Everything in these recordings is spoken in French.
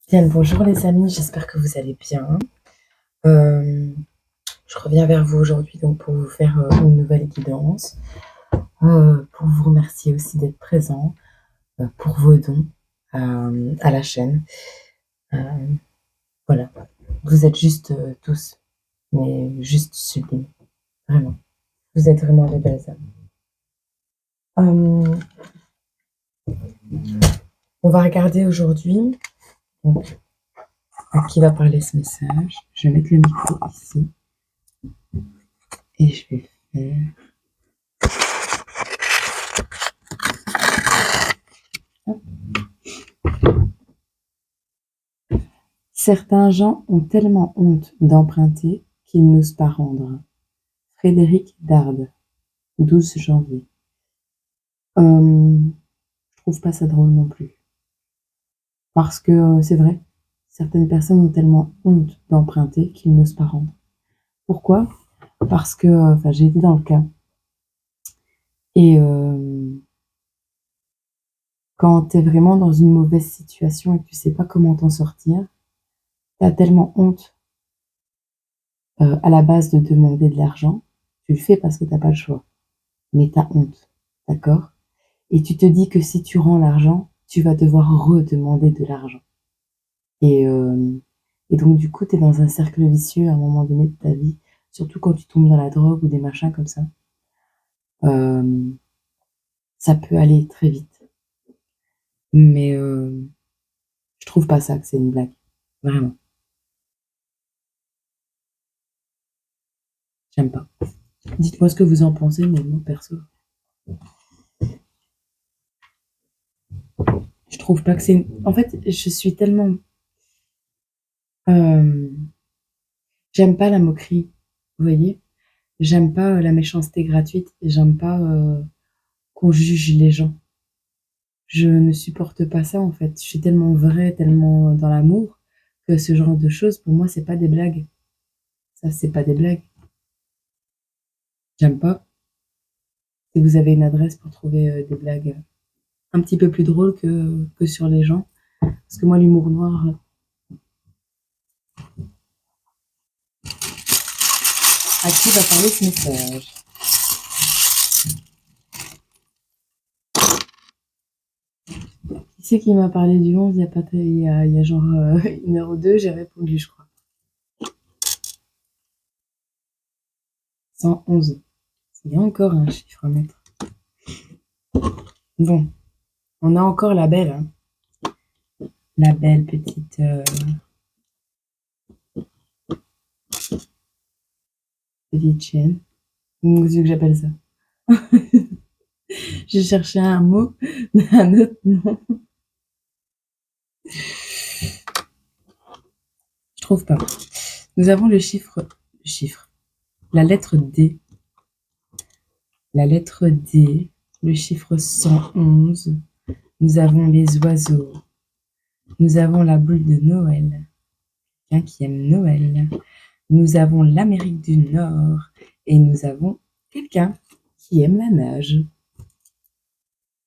Bien, bonjour les amis, j'espère que vous allez bien. Euh, je reviens vers vous aujourd'hui donc pour vous faire une nouvelle guidance, pour vous remercier aussi d'être présent, pour vos dons à la chaîne. Euh, voilà, vous êtes juste tous, mais juste sublimes, vraiment. Vous êtes vraiment des belles âmes. Euh, on va regarder aujourd'hui donc, à qui va parler ce message. Je vais mettre le micro ici et je vais faire... Certains gens ont tellement honte d'emprunter qu'ils n'osent pas rendre. Frédéric Dard, 12 janvier. Je trouve pas ça drôle non plus. Parce que c'est vrai, certaines personnes ont tellement honte d'emprunter qu'ils n'osent pas rendre. Pourquoi? Parce que j'ai été dans le cas. Et quand tu es vraiment dans une mauvaise situation et que tu sais pas comment t'en sortir, tu as tellement honte à la base de demander de l'argent. Tu le fais parce que t'as pas le choix. Mais tu as honte. D'accord? Et tu te dis que si tu rends l'argent, tu vas devoir redemander de l'argent. Et, euh, et donc, du coup, tu es dans un cercle vicieux à un moment donné de ta vie, surtout quand tu tombes dans la drogue ou des machins comme ça. Euh, Ça peut aller très vite. Mais je trouve pas ça que c'est une blague. Vraiment. J'aime pas. Dites-moi ce que vous en pensez, mais moi, perso, je trouve pas que c'est... En fait, je suis tellement... euh, j'aime pas la moquerie, vous voyez? J'aime pas la méchanceté gratuite. Et j'aime pas qu'on juge les gens. Je ne supporte pas ça en fait. Je suis tellement vraie, tellement dans l'amour que ce genre de choses, pour moi, c'est pas des blagues. Ça, c'est pas des blagues. J'aime pas. Si vous avez une adresse pour trouver des blagues un petit peu plus drôles que sur les gens. Parce que moi, l'humour noir, à qui va parler ce message? Qui c'est qui m'a parlé du 11 il y a, pas, il y a genre une heure ou deux, j'ai répondu, je crois. 111. Il y a encore un chiffre à mettre. Bon, on a encore la belle, hein. La belle petite... petite chienne. Comment que j'appelle ça? J'ai cherché un mot, un autre nom. Je trouve pas. Nous avons le chiffre, la lettre D, la lettre D, le chiffre 111. Nous avons les oiseaux. Nous avons la boule de Noël, quelqu'un qui aime Noël. Nous avons l'Amérique du Nord et nous avons quelqu'un qui aime la nage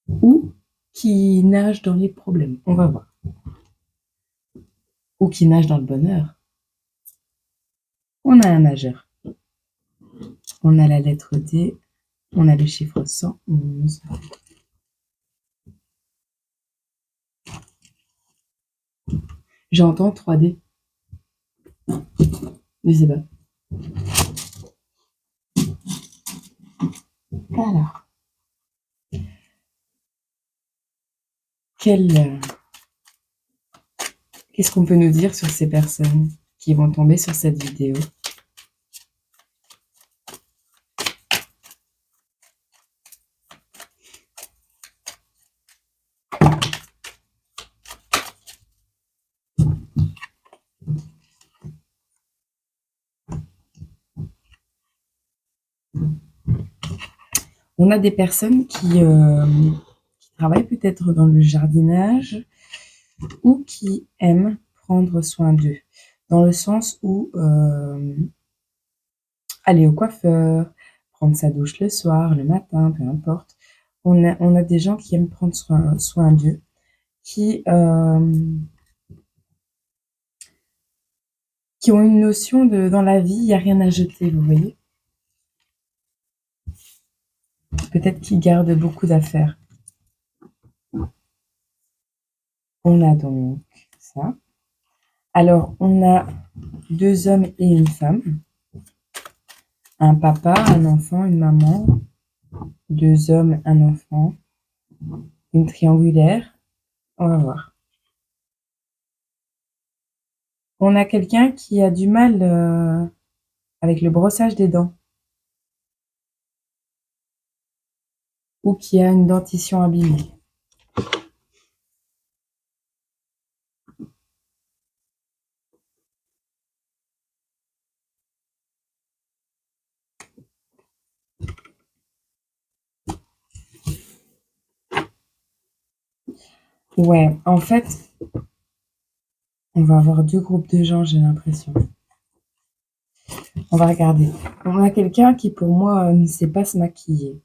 ou qui nage dans les problèmes. On va voir. Ou qui nage dans le bonheur. On a un nageur. On a la lettre D. On a le chiffre 111. J'entends 3D. Je sais pas. Alors, qu'est-ce qu'on peut nous dire sur ces personnes qui vont tomber sur cette vidéo? On a des personnes qui travaillent peut-être dans le jardinage ou qui aiment prendre soin d'eux, dans le sens où aller au coiffeur, prendre sa douche le soir, le matin, peu importe. On a des gens qui aiment prendre soin d'eux, qui qui ont une notion de dans la vie, il n'y a rien à jeter, vous voyez? Peut-être qu'ils gardent beaucoup d'affaires. On a donc ça. Alors, on a 2 hommes et une femme. Un papa, un enfant, une maman. 2 hommes, un enfant. Une triangulaire. On va voir. On a quelqu'un qui a du mal avec le brossage des dents. Ou qui a une dentition abîmée. Ouais, en fait, on va avoir 2 groupes de gens, j'ai l'impression. On va regarder. On a quelqu'un qui, pour moi, ne sait pas se maquiller.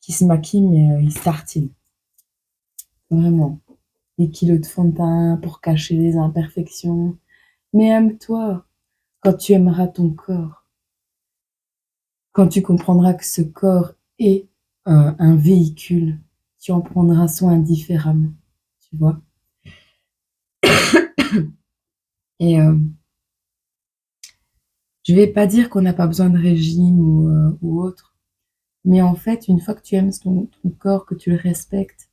Qui se maquille, mais il se tartine. Vraiment. Des kilos de fond de teint pour cacher les imperfections. Mais aime-toi quand tu aimeras ton corps. Quand tu comprendras que ce corps est un véhicule, tu en prendras soin différemment. Tu vois? Et je vais pas dire qu'on n'a pas besoin de régime ou autre. Mais en fait, une fois que tu aimes ton corps, que tu le respectes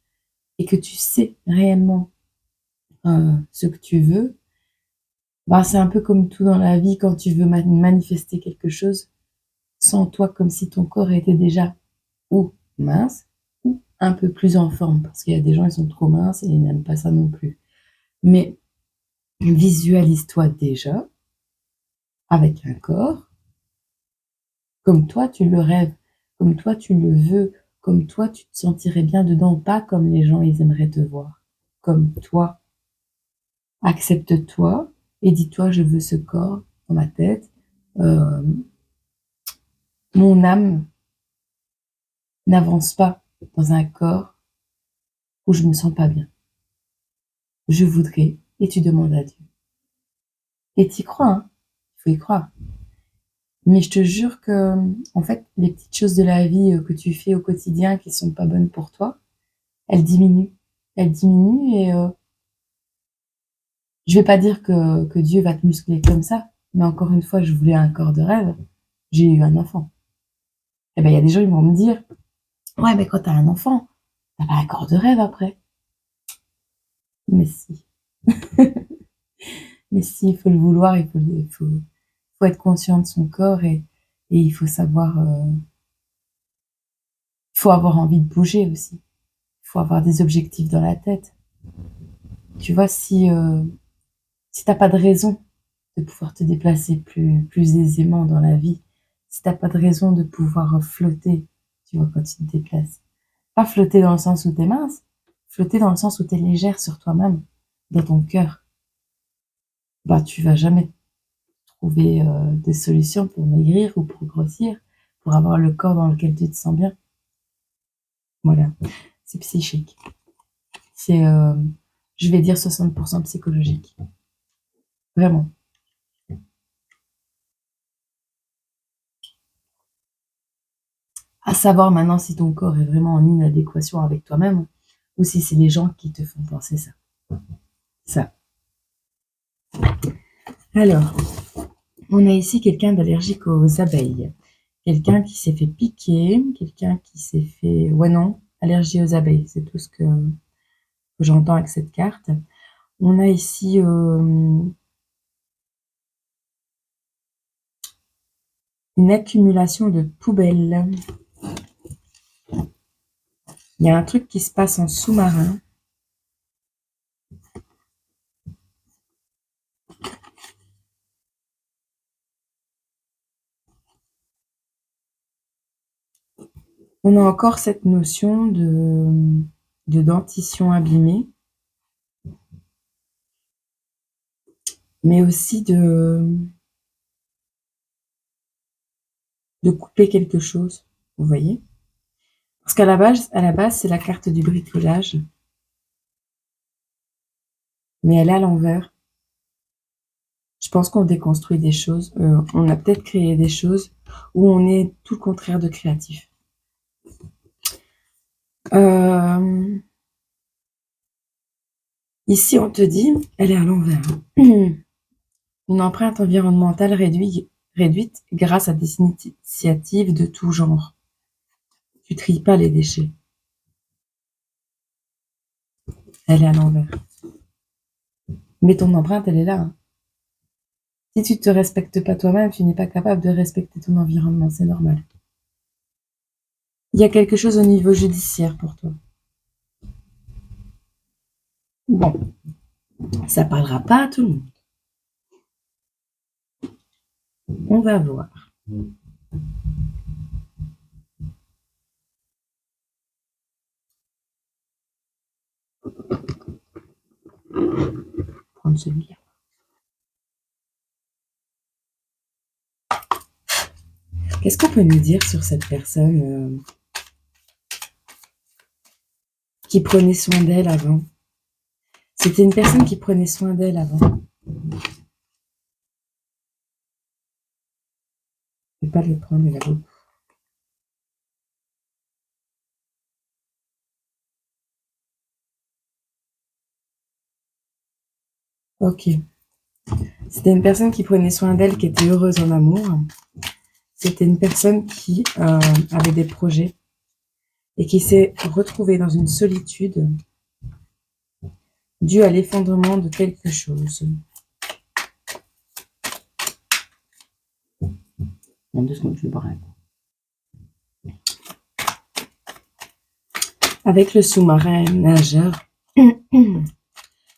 et que tu sais réellement ce que tu veux, bah, c'est un peu comme tout dans la vie quand tu veux manifester quelque chose, sens-toi comme si ton corps était déjà ou mince ou un peu plus en forme. Parce qu'il y a des gens, ils sont trop minces et ils n'aiment pas ça non plus. Mais visualise-toi déjà avec un corps comme toi tu le rêves, comme toi tu le veux, comme toi tu te sentirais bien dedans, pas comme les gens ils aimeraient te voir. Comme toi. Accepte-toi et dis-toi je veux ce corps dans ma tête. Euh, mon âme n'avance pas dans un corps où je me sens pas bien. Je voudrais, et tu demandes à Dieu. Et t'y crois, hein, il faut y croire. Mais je te jure que, en fait, les petites choses de la vie que tu fais au quotidien qui sont pas bonnes pour toi, elles diminuent. Elles diminuent et je vais pas dire que Dieu va te muscler comme ça, mais encore une fois, je voulais un corps de rêve, j'ai eu un enfant. Et ben, il y a des gens, ils vont me dire, ouais, mais quand t'as un enfant, t'as pas un corps de rêve après. Mais si. Mais si, il faut le vouloir, faut être conscient de son corps et il faut savoir, il faut avoir envie de bouger aussi. Il faut avoir des objectifs dans la tête. Tu vois, si t'as pas de raison de pouvoir te déplacer plus aisément dans la vie, si t'as pas de raison de pouvoir flotter, tu vois, quand tu te déplaces. Pas flotter dans le sens où t'es mince, flotter dans le sens où t'es légère sur toi-même, dans ton cœur. Bah, tu vas jamais trouver des solutions pour maigrir ou pour grossir, pour avoir le corps dans lequel tu te sens bien. Voilà, c'est psychique. C'est, je vais dire 60% psychologique. Vraiment. À savoir maintenant si ton corps est vraiment en inadéquation avec toi-même ou si c'est les gens qui te font penser ça. Ça. Alors, on a ici quelqu'un d'allergique aux abeilles. Quelqu'un qui s'est fait piquer, quelqu'un qui s'est fait... Ouais, non, allergie aux abeilles, c'est tout ce que j'entends avec cette carte. On a ici une accumulation de poubelles. Il y a un truc qui se passe en sous-marin. On a encore cette notion de dentition abîmée, mais aussi de couper quelque chose, vous voyez? Parce qu'à la base, c'est la carte du bricolage, mais elle est à l'envers. Je pense qu'on déconstruit des choses, on a peut-être créé des choses où on est tout le contraire de créatif. Ici, on te dit, elle est à l'envers. Une empreinte environnementale réduite grâce à des initiatives de tout genre. Tu tries pas les déchets. Elle est à l'envers. Mais ton empreinte, elle est là. Hein. Si tu te respectes pas toi-même, tu n'es pas capable de respecter ton environnement, c'est normal. Il y a quelque chose au niveau judiciaire pour toi. Bon, ça parlera pas à tout le monde. On va voir. Prendre celui-là. Qu'est-ce qu'on peut nous dire sur cette personne qui prenait soin d'elle avant? C'était une personne qui prenait soin d'elle avant. Je vais pas le prendre, il a beaucoup. Ok. C'était une personne qui prenait soin d'elle, qui était heureuse en amour. C'était une personne qui avait des projets et qui s'est retrouvée dans une solitude due à l'effondrement de quelque chose. En 2 secondes, je vais boire un coup. Avec le sous-marin nageur,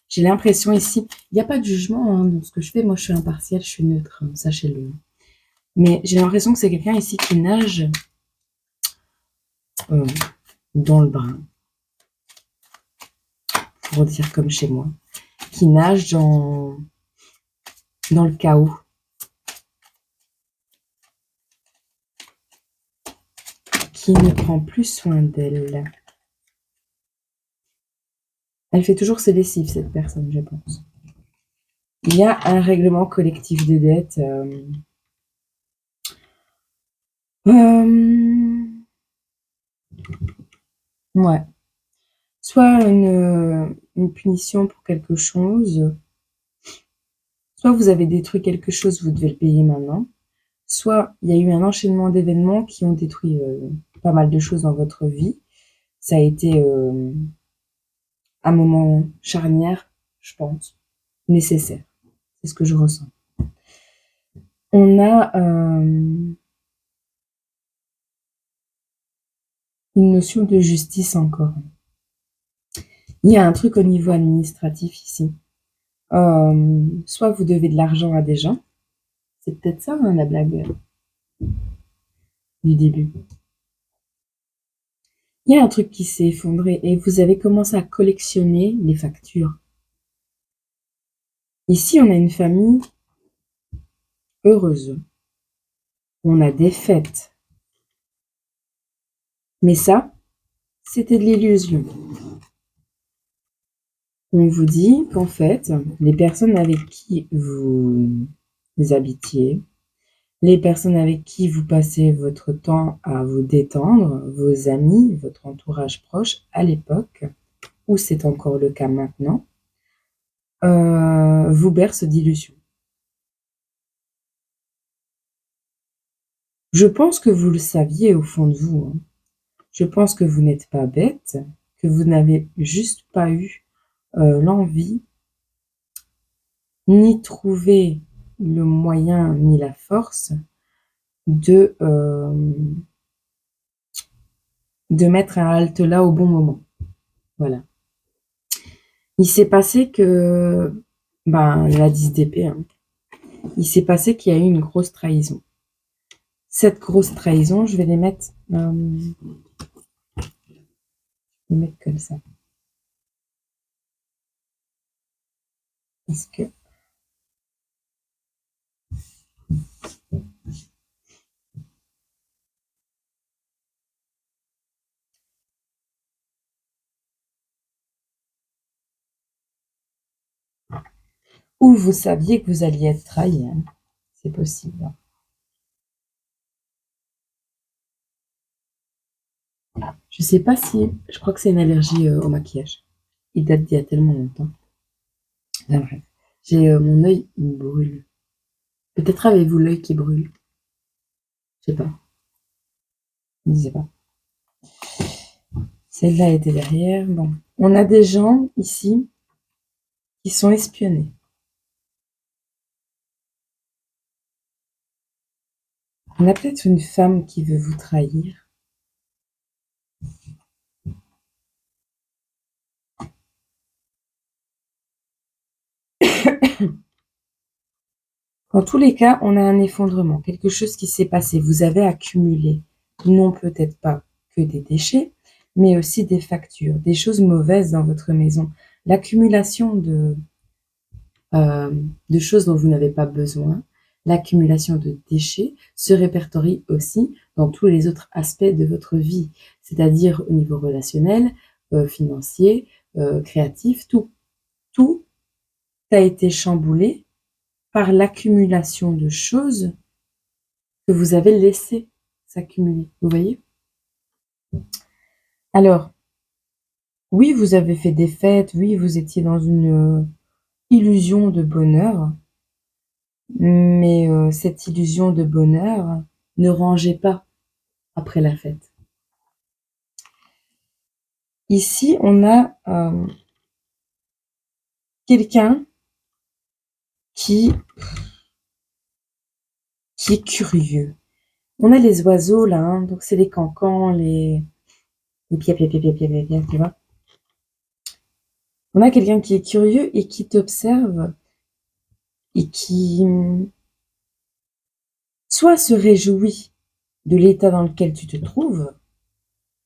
j'ai l'impression ici, il n'y a pas de jugement hein, dans ce que je fais. Moi, je suis impartiale, je suis neutre, hein, sachez-le. Mais j'ai l'impression que c'est quelqu'un ici qui nage dans le brin, pour dire comme chez moi, qui nage dans le chaos. Qui ne prend plus soin d'elle. Elle fait toujours ses lessives, cette personne, je pense. Il y a un règlement collectif de dette. Ouais. Soit une punition pour quelque chose, soit vous avez détruit quelque chose, vous devez le payer maintenant, soit il y a eu un enchaînement d'événements qui ont détruit pas mal de choses dans votre vie. Ça a été un moment charnière, je pense, nécessaire. C'est ce que je ressens. On a une notion de justice encore. Il y a un truc au niveau administratif ici. Soit vous devez de l'argent à des gens. C'est peut-être ça, hein, la blague du début. Il y a un truc qui s'est effondré et vous avez commencé à collectionner les factures. Ici, on a une famille heureuse. On a des fêtes. Mais ça, c'était de l'illusion. On vous dit qu'en fait, les personnes avec qui vous habitiez, les personnes avec qui vous passez votre temps à vous détendre, vos amis, votre entourage proche à l'époque, ou c'est encore le cas maintenant, vous bercent d'illusions. Je pense que vous le saviez au fond de vous. Hein. Je pense que vous n'êtes pas bête, que vous n'avez juste pas eu l'envie, ni trouvé le moyen, ni la force de mettre un halte là au bon moment. Voilà. Il s'est passé que, la 10 d'épée, hein, il s'est passé qu'il y a eu une grosse trahison. Cette grosse trahison, je vais les mettre comme ça. Parce que Ou vous saviez que vous alliez être trahi, hein. C'est possible, hein. Je sais pas si... Je crois que c'est une allergie au maquillage. Il date d'il y a tellement longtemps. Enfin, bref. J'ai mon œil, il me brûle. Peut-être avez-vous l'œil qui brûle. Je sais pas. Je ne sais pas. Celle-là était derrière. Bon. On a des gens ici qui sont espionnés. On a peut-être une femme qui veut vous trahir. Dans tous les cas, on a un effondrement, quelque chose qui s'est passé. Vous avez accumulé, non peut-être pas que des déchets, mais aussi des factures, des choses mauvaises dans votre maison. L'accumulation de choses dont vous n'avez pas besoin, l'accumulation de déchets se répertorie aussi dans tous les autres aspects de votre vie, c'est-à-dire au niveau relationnel, financier, créatif, tout. Tout a été chamboulé par l'accumulation de choses que vous avez laissé s'accumuler. Vous voyez? Alors, oui, vous avez fait des fêtes, oui, vous étiez dans une illusion de bonheur, mais cette illusion de bonheur ne rangeait pas après la fête. Ici, on a quelqu'un qui est curieux. On a les oiseaux là, hein, donc c'est les cancans, les pia, pia, pia, pia, pia, pia, pia, tu vois. On a quelqu'un qui est curieux et qui t'observe et qui soit se réjouit de l'état dans lequel tu te trouves,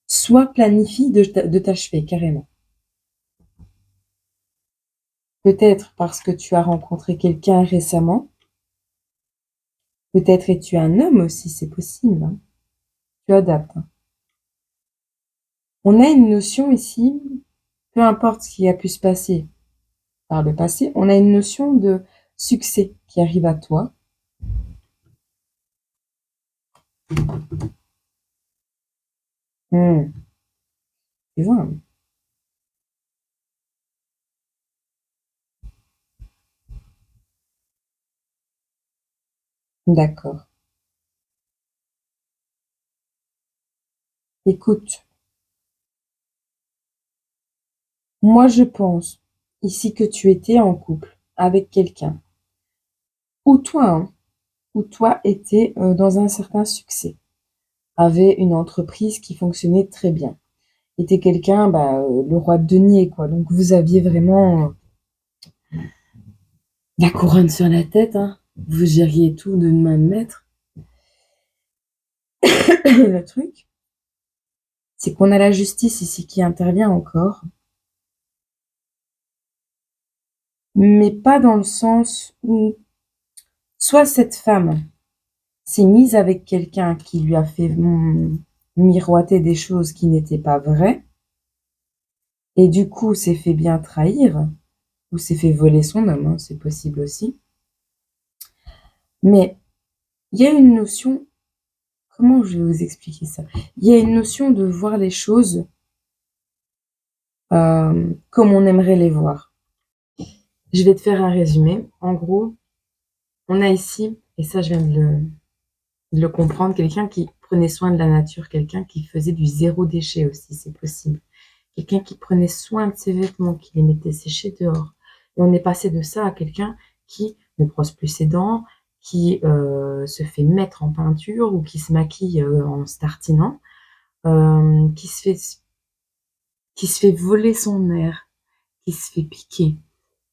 soit planifie de t'achever carrément. Peut-être parce que tu as rencontré quelqu'un récemment, peut-être es-tu un homme aussi, c'est possible, hein. Tu adaptes, hein. On a une notion ici, peu importe ce qui a pu se passer par le passé, on a une notion de succès qui arrive à toi. Tu vois, hein. D'accord. Écoute, moi je pense ici que tu étais en couple avec quelqu'un, ou toi, hein, ou toi étais dans un certain succès, avait une entreprise qui fonctionnait très bien, était quelqu'un, le roi de denier, quoi. Donc vous aviez vraiment la couronne sur la tête, hein. Vous gériez tout d'une main de maître. Le truc, c'est qu'on a la justice ici qui intervient encore, mais pas dans le sens où soit cette femme s'est mise avec quelqu'un qui lui a fait miroiter des choses qui n'étaient pas vraies, et du coup s'est fait bien trahir, ou s'est fait voler son homme, hein, c'est possible aussi. Mais il y a une notion, comment je vais vous expliquer ça? Il y a une notion de voir les choses comme on aimerait les voir. Je vais te faire un résumé. En gros, on a ici, et ça je viens de le comprendre, quelqu'un qui prenait soin de la nature, quelqu'un qui faisait du zéro déchet aussi, c'est possible. Quelqu'un qui prenait soin de ses vêtements, qui les mettait sécher dehors. Et on est passé de ça à quelqu'un qui ne brosse plus ses dents, qui se fait mettre en peinture ou qui se maquille en se tartinant, qui se fait voler son air, qui se fait piquer,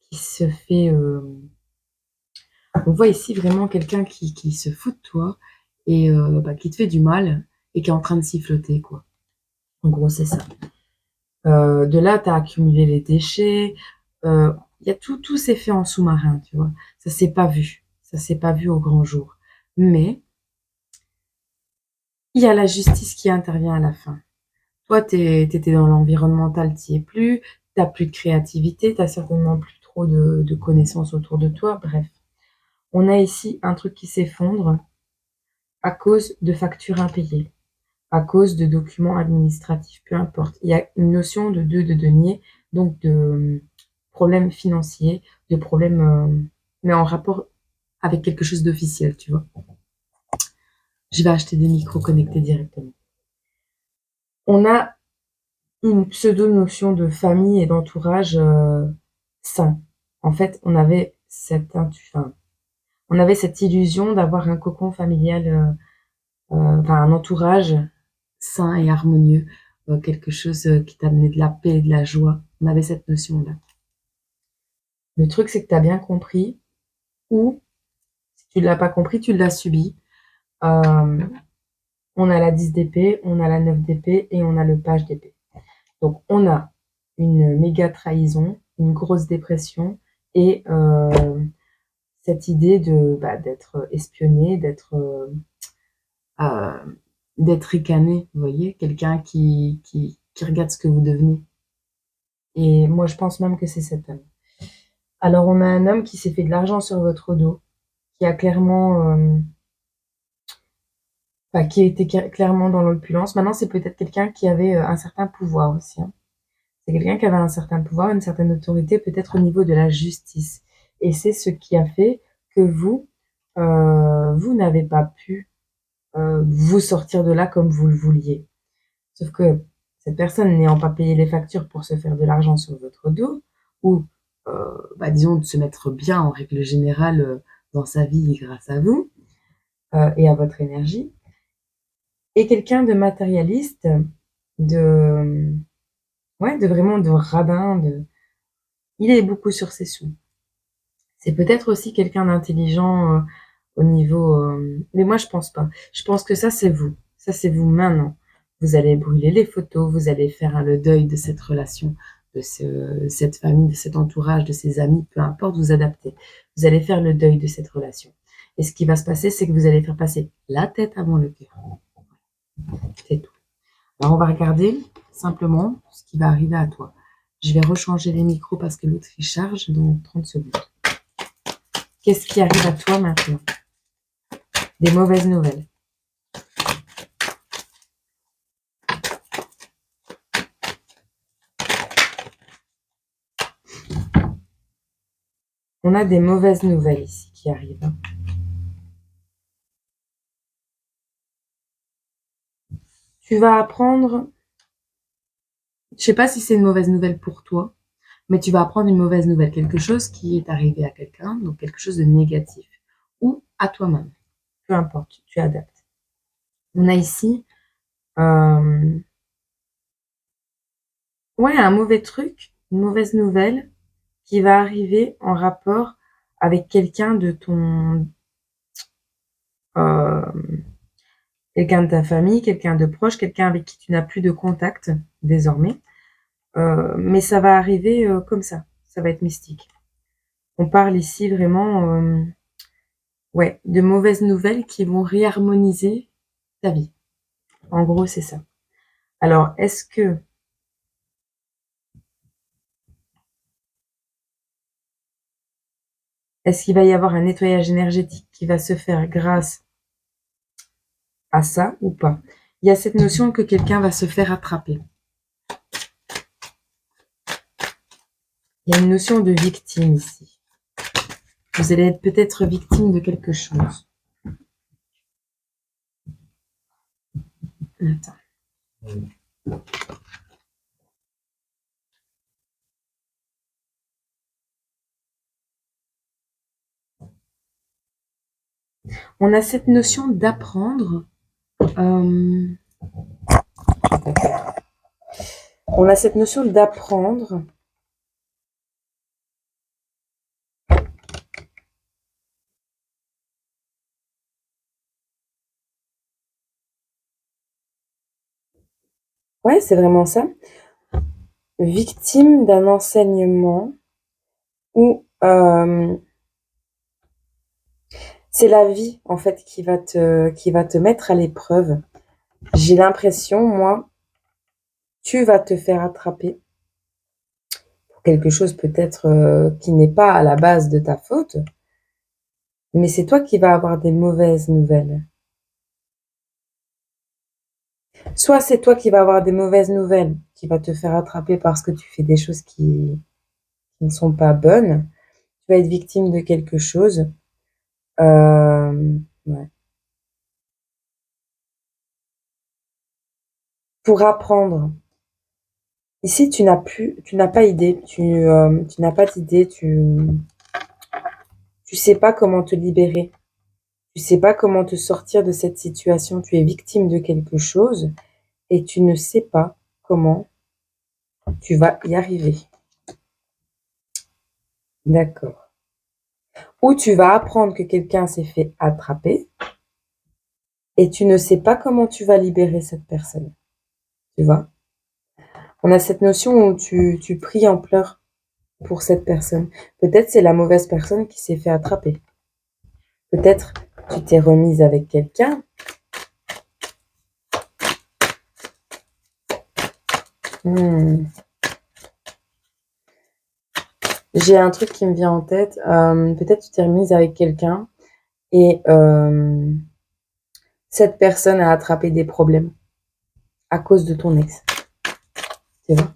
qui se fait... On voit ici vraiment quelqu'un qui se fout de toi et qui te fait du mal et qui est en train de siffloter, quoi. En gros, c'est ça. De là, tu as accumulé les déchets. Il y a tout s'est fait en sous-marin, tu vois. Ça s'est pas vu. Ça s'est pas vu au grand jour. Mais il y a la justice qui intervient à la fin. Toi, t'étais dans l'environnemental, t'y es plus. T'as plus de créativité. T'as certainement plus trop de connaissances autour de toi, bref. On a ici un truc qui s'effondre à cause de factures impayées, à cause de documents administratifs, peu importe. Il y a une notion de denier, donc de problèmes financiers, de problèmes, mais en rapport avec quelque chose d'officiel, tu vois. Je vais acheter des micros connectés directement. On a une pseudo-notion de famille et d'entourage sain. En fait, on avait cette illusion d'avoir un cocon familial, un entourage sain et harmonieux, quelque chose qui t'amenait de la paix et de la joie. On avait cette notion-là. Le truc, c'est que tu as bien compris, ou si tu ne l'as pas compris, tu l'as subi. On a la 10 d'épée, on a la 9 d'épée et on a le page d'épée. Donc, on a une méga trahison, une grosse dépression et cette idée d'être espionné, d'être ricané, vous voyez, quelqu'un qui regarde ce que vous devenez. Et moi, je pense même que c'est cet homme. Alors, on a un homme qui s'est fait de l'argent sur votre dos, qui a clairement... qui était clairement dans l'opulence. Maintenant, c'est peut-être quelqu'un qui avait un certain pouvoir aussi. Hein. C'est quelqu'un qui avait un certain pouvoir, une certaine autorité, peut-être au niveau de la justice. Et c'est ce qui a fait que vous n'avez pas pu vous sortir de là comme vous le vouliez. Sauf que cette personne n'ayant pas payé les factures pour se faire de l'argent sur votre dos, ou disons de se mettre bien en règle générale dans sa vie grâce à vous et à votre énergie, et quelqu'un de matérialiste, de vraiment de radin, il est beaucoup sur ses sous. C'est peut-être aussi quelqu'un d'intelligent au niveau... mais moi, je pense pas. Je pense que ça, c'est vous. Ça, c'est vous maintenant. Vous allez brûler les photos, vous allez faire le deuil de cette relation, de cette famille, de cet entourage, de ses amis, peu importe, vous adaptez. Vous allez faire le deuil de cette relation. Et ce qui va se passer, c'est que vous allez faire passer la tête avant le cœur. C'est tout. Alors, on va regarder simplement ce qui va arriver à toi. Je vais rechanger les micros parce que l'autre, il charge dans 30 secondes. Qu'est-ce qui arrive à toi maintenant? Des mauvaises nouvelles. On a des mauvaises nouvelles ici qui arrivent. Tu vas apprendre, je ne sais pas si c'est une mauvaise nouvelle pour toi, mais tu vas apprendre une mauvaise nouvelle, quelque chose qui est arrivé à quelqu'un, donc quelque chose de négatif, ou à toi-même. Peu importe, tu adaptes. On a ici un mauvais truc, une mauvaise nouvelle qui va arriver en rapport avec quelqu'un de ton... quelqu'un de ta famille, quelqu'un de proche, quelqu'un avec qui tu n'as plus de contact désormais. Mais ça va arriver comme ça va être mystique. On parle ici vraiment de mauvaises nouvelles qui vont réharmoniser ta vie. En gros, c'est ça. Alors, est-ce qu'il va y avoir un nettoyage énergétique qui va se faire grâce à ça ou pas? Il y a cette notion que quelqu'un va se faire attraper. Il y a une notion de victime ici. Vous allez être peut-être victime de quelque chose. Attends. On a cette notion d'apprendre. On a cette notion d'apprendre. Ouais, c'est vraiment ça. Victime d'un enseignement où c'est la vie en fait qui va te mettre à l'épreuve. J'ai l'impression, moi, tu vas te faire attraper quelque chose peut-être qui n'est pas à la base de ta faute, mais c'est toi qui vas avoir des mauvaises nouvelles. Soit c'est toi qui vas avoir des mauvaises nouvelles, qui va te faire attraper parce que tu fais des choses qui ne sont pas bonnes. Tu vas être victime de quelque chose. Ouais. Pour apprendre. Ici, tu n'as pas idée, tu n'as pas d'idée, tu sais pas comment te libérer. Tu sais pas comment te sortir de cette situation. Tu es victime de quelque chose et tu ne sais pas comment tu vas y arriver. D'accord. Ou tu vas apprendre que quelqu'un s'est fait attraper et tu ne sais pas comment tu vas libérer cette personne. Tu vois? On a cette notion où tu pries en pleurs pour cette personne. Peut-être c'est la mauvaise personne qui s'est fait attraper. Peut-être tu t'es remise avec quelqu'un. J'ai un truc qui me vient en tête. Peut-être tu t'es remise avec quelqu'un et cette personne a attrapé des problèmes à cause de ton ex. Tu vois?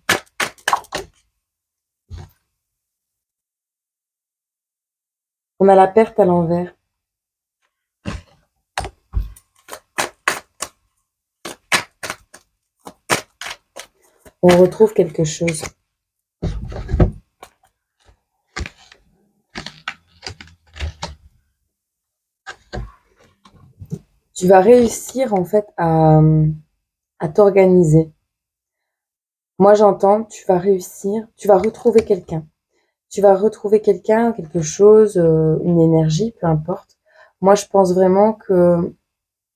On a la perte à l'envers. On retrouve quelque chose. Tu vas réussir en fait à t'organiser. Moi j'entends, tu vas réussir, tu vas retrouver quelqu'un. Tu vas retrouver quelqu'un, quelque chose, une énergie, peu importe. Moi je pense vraiment que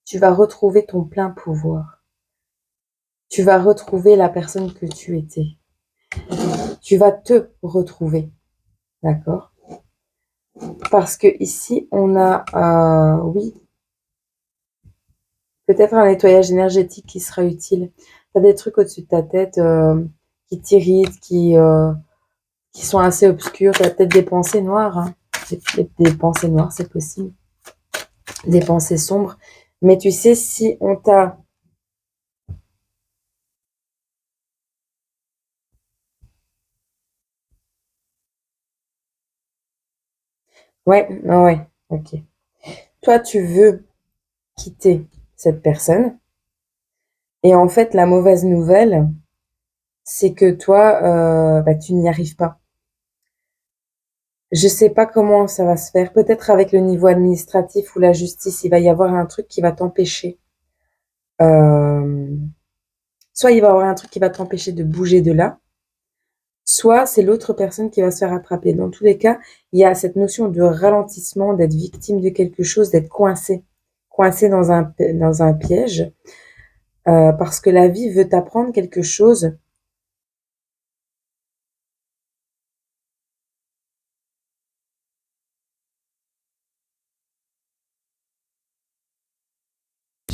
tu vas retrouver ton plein pouvoir. Tu vas retrouver la personne que tu étais. Tu vas te retrouver, d'accord? Parce que ici on a, oui, peut-être un nettoyage énergétique qui sera utile. Tu as des trucs au-dessus de ta tête qui t'irritent, qui sont assez obscurs. Tu as peut-être des pensées noires. Hein. Peut-être des pensées noires, c'est possible. Des pensées sombres. Mais tu sais, si on t'a... Ouais, ouais, ok. Toi, tu veux quitter cette personne. Et en fait, la mauvaise nouvelle, c'est que toi, bah, tu n'y arrives pas. Je sais pas comment ça va se faire. Peut-être avec le niveau administratif ou la justice, il va y avoir un truc qui va t'empêcher. Soit il va y avoir un truc qui va t'empêcher de bouger de là, soit c'est l'autre personne qui va se faire attraper. Dans tous les cas, il y a cette notion de ralentissement, d'être victime de quelque chose, d'être coincé, coincé dans un piège, parce que la vie veut t'apprendre quelque chose.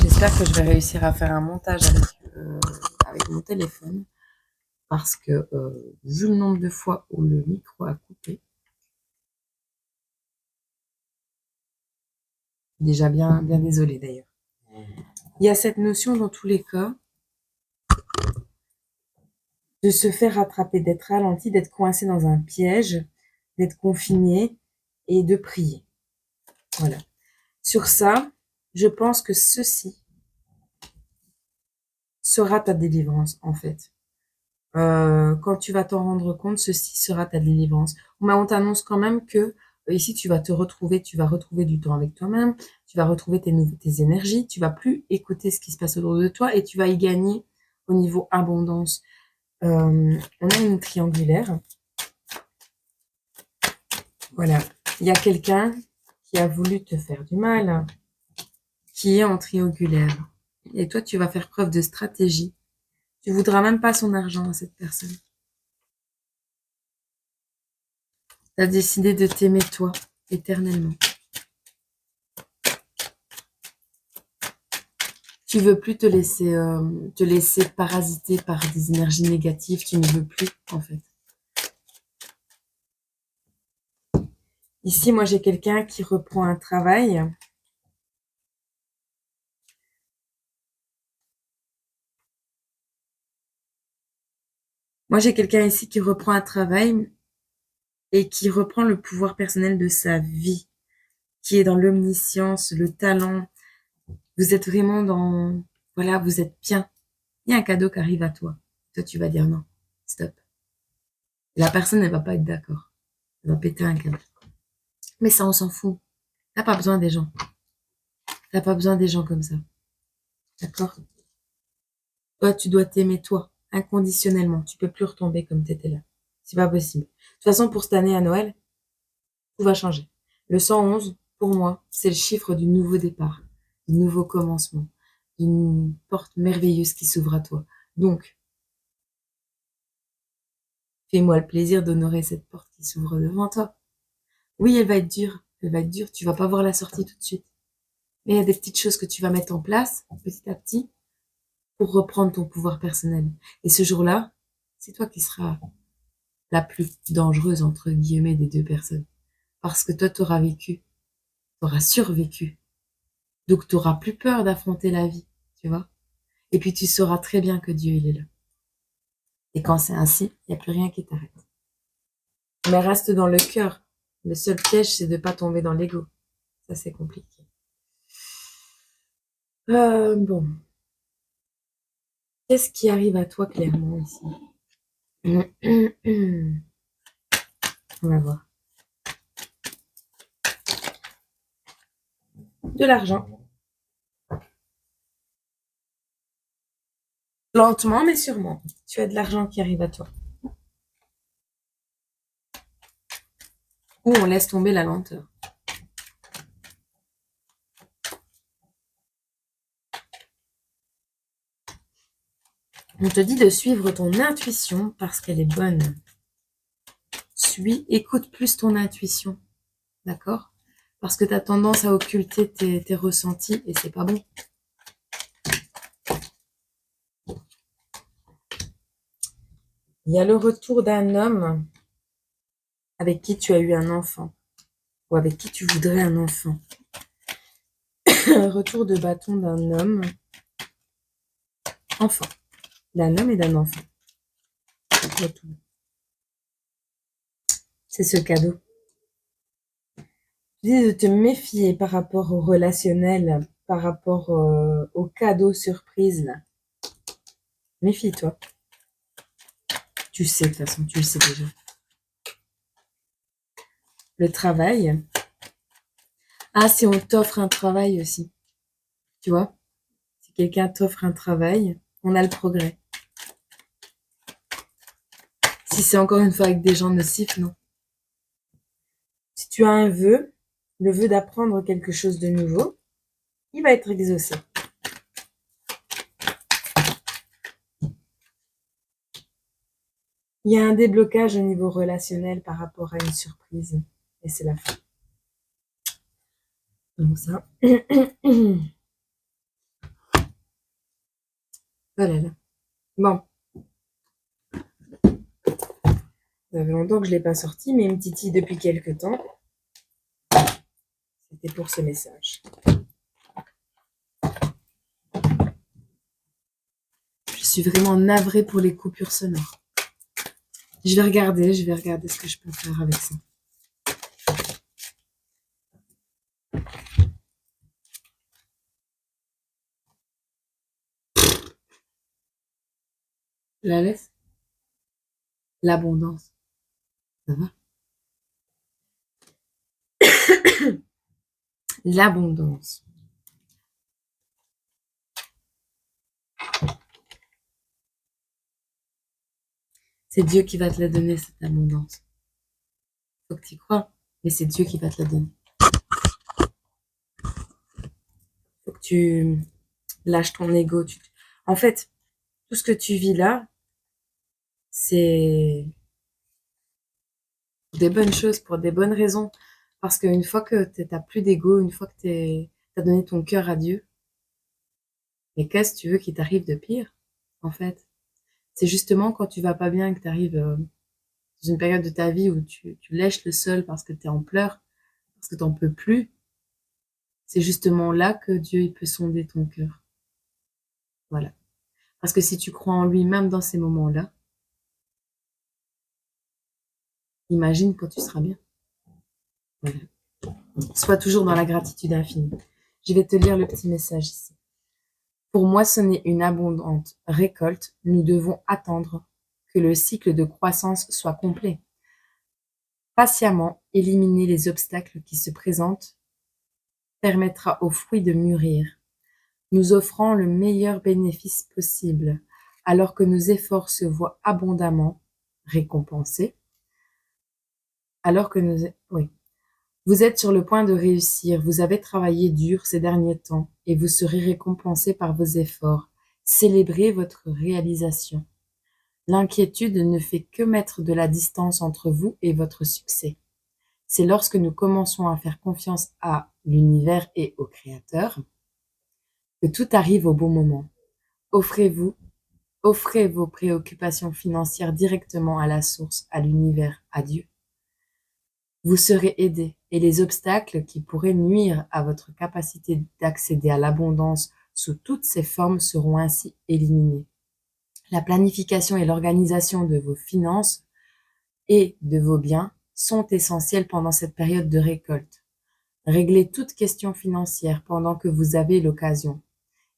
J'espère que je vais réussir à faire un montage avec mon téléphone parce que vu le nombre de fois où le micro a coupé, déjà bien, bien désolée d'ailleurs. Il y a cette notion dans tous les cas de se faire rattraper, d'être ralenti, d'être coincé dans un piège, d'être confiné et de prier. Voilà. Sur ça, je pense que ceci sera ta délivrance en fait. Quand tu vas t'en rendre compte, ceci sera ta délivrance. Mais on t'annonce quand même que ici tu vas te retrouver, tu vas retrouver du temps avec toi-même, tu vas retrouver tes énergies, tu vas plus écouter ce qui se passe autour de toi et tu vas y gagner au niveau abondance. On a une triangulaire. Voilà. Il y a quelqu'un qui a voulu te faire du mal, qui est en triangulaire. Et toi, tu vas faire preuve de stratégie. Tu voudras même pas son argent à cette personne. Tu as décidé de t'aimer toi, éternellement. Tu veux plus te laisser parasiter par des énergies négatives. Tu ne veux plus, en fait. Ici, moi, j'ai quelqu'un qui reprend un travail. Moi, j'ai quelqu'un ici qui reprend un travail et qui reprend le pouvoir personnel de sa vie, qui est dans l'omniscience, le talent. Vous êtes vraiment dans... Voilà, vous êtes bien. Il y a un cadeau qui arrive à toi. Toi, tu vas dire non. Stop. La personne, elle va pas être d'accord. Elle va péter un câble. Mais ça, on s'en fout. T'as pas besoin des gens. T'as pas besoin des gens comme ça. D'accord? Toi, tu dois t'aimer toi, inconditionnellement. Tu peux plus retomber comme t'étais là. C'est pas possible. De toute façon, pour cette année à Noël, tout va changer. Le 111, pour moi, c'est le chiffre du nouveau départ, du nouveau commencement, d'une porte merveilleuse qui s'ouvre à toi. Donc, fais-moi le plaisir d'honorer cette porte qui s'ouvre devant toi. Oui, elle va être dure. Elle va être dure. Tu vas pas voir la sortie tout de suite. Mais il y a des petites choses que tu vas mettre en place, petit à petit, pour reprendre ton pouvoir personnel. Et ce jour-là, c'est toi qui seras la plus dangereuse, entre guillemets, des deux personnes. Parce que toi, t'auras vécu, t'auras survécu. Donc, t'auras plus peur d'affronter la vie, tu vois. Et puis, tu sauras très bien que Dieu, il est là. Et quand c'est ainsi, il n'y a plus rien qui t'arrête. Mais reste dans le cœur. Le seul piège, c'est de pas tomber dans l'ego. Ça, c'est compliqué. Bon. Qu'est-ce qui arrive à toi clairement ici? On va voir. De l'argent. Lentement, mais sûrement. Tu as de l'argent qui arrive à toi. Ou on laisse tomber la lenteur. On te dit de suivre ton intuition parce qu'elle est bonne. Écoute plus ton intuition. D'accord? Parce que tu as tendance à occulter tes ressentis et c'est pas bon. Il y a le retour d'un homme avec qui tu as eu un enfant ou avec qui tu voudrais un enfant. Retour de bâton d'un homme enfant. D'un homme et d'un enfant. Retour. C'est ce cadeau. Je dis de te méfier par rapport au relationnel, par rapport au cadeau surprise là. Méfie-toi. Tu sais de toute façon, tu le sais déjà. Le travail. Ah, si on t'offre un travail aussi. Tu vois? Si quelqu'un t'offre un travail, on a le progrès. Si c'est encore une fois avec des gens nocifs, non. Si tu as un vœu, le vœu d'apprendre quelque chose de nouveau, il va être exaucé. Il y a un déblocage au niveau relationnel par rapport à une surprise. Et c'est la fin. Donc ça. Voilà. Bon. Ça fait longtemps que je ne l'ai pas sorti, mais il me titille depuis quelques temps. C'était pour ce message. Je suis vraiment navrée pour les coupures sonores. Je vais regarder ce que je peux faire avec ça. Je la laisse. L'abondance. Ça va? L'abondance. C'est Dieu qui va te la donner, cette abondance. Faut que tu y crois, mais c'est Dieu qui va te la donner. Faut que tu lâches ton ego. En fait, tout ce que tu vis là, c'est pour des bonnes choses, pour des bonnes raisons. Parce qu'une fois que t'as plus d'ego, une fois que t'as donné ton cœur à Dieu, mais qu'est-ce que tu veux qu'il t'arrive de pire, en fait? C'est justement quand tu vas pas bien, que tu arrives dans une période de ta vie où tu lèches le sol parce que tu es en pleurs, parce que tu n'en peux plus, c'est justement là que Dieu il peut sonder ton cœur. Voilà. Parce que si tu crois en lui, même dans ces moments-là, imagine quand tu seras bien. Voilà. Sois toujours dans la gratitude infinie. Je vais te lire le petit message ici. Pour moissonner une abondante récolte, nous devons attendre que le cycle de croissance soit complet. Patiemment éliminer les obstacles qui se présentent permettra aux fruits de mûrir, nous offrant le meilleur bénéfice possible, alors que nos efforts se voient abondamment récompensés. Vous êtes sur le point de réussir, vous avez travaillé dur ces derniers temps et vous serez récompensé par vos efforts. Célébrez votre réalisation. L'inquiétude ne fait que mettre de la distance entre vous et votre succès. C'est lorsque nous commençons à faire confiance à l'univers et au Créateur que tout arrive au bon moment. Offrez vos préoccupations financières directement à la source, à l'univers, à Dieu. Vous serez aidé et les obstacles qui pourraient nuire à votre capacité d'accéder à l'abondance sous toutes ses formes seront ainsi éliminés. La planification et l'organisation de vos finances et de vos biens sont essentielles pendant cette période de récolte. Réglez toute question financière pendant que vous avez l'occasion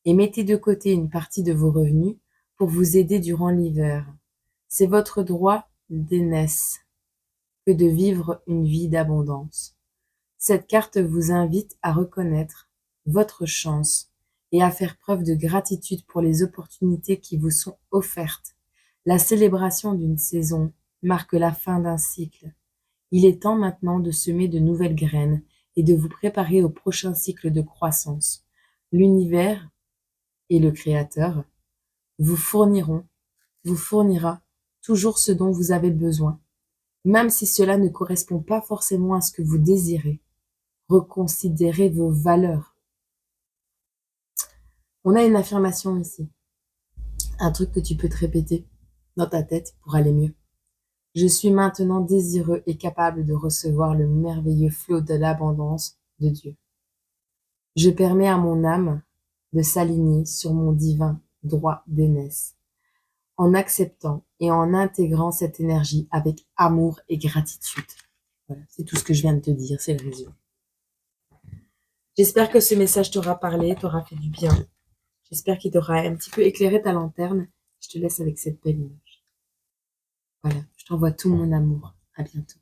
et mettez de côté une partie de vos revenus pour vous aider durant l'hiver. C'est votre droit d'aînesse que de vivre une vie d'abondance. Cette carte vous invite à reconnaître votre chance et à faire preuve de gratitude pour les opportunités qui vous sont offertes. La célébration d'une saison marque la fin d'un cycle. Il est temps maintenant de semer de nouvelles graines et de vous préparer au prochain cycle de croissance. L'univers et le Créateur vous fournira toujours ce dont vous avez besoin, même si cela ne correspond pas forcément à ce que vous désirez. Reconsidérez vos valeurs. On a une affirmation ici, un truc que tu peux te répéter dans ta tête pour aller mieux. Je suis maintenant désireux et capable de recevoir le merveilleux flot de l'abondance de Dieu. Je permets à mon âme de s'aligner sur mon divin droit d'aînesse, en acceptant et en intégrant cette énergie avec amour et gratitude. Voilà, c'est tout ce que je viens de te dire, c'est le résumé. J'espère que ce message t'aura parlé, t'aura fait du bien. J'espère qu'il t'aura un petit peu éclairé ta lanterne. Je te laisse avec cette belle image. Voilà, je t'envoie tout mon amour. À bientôt.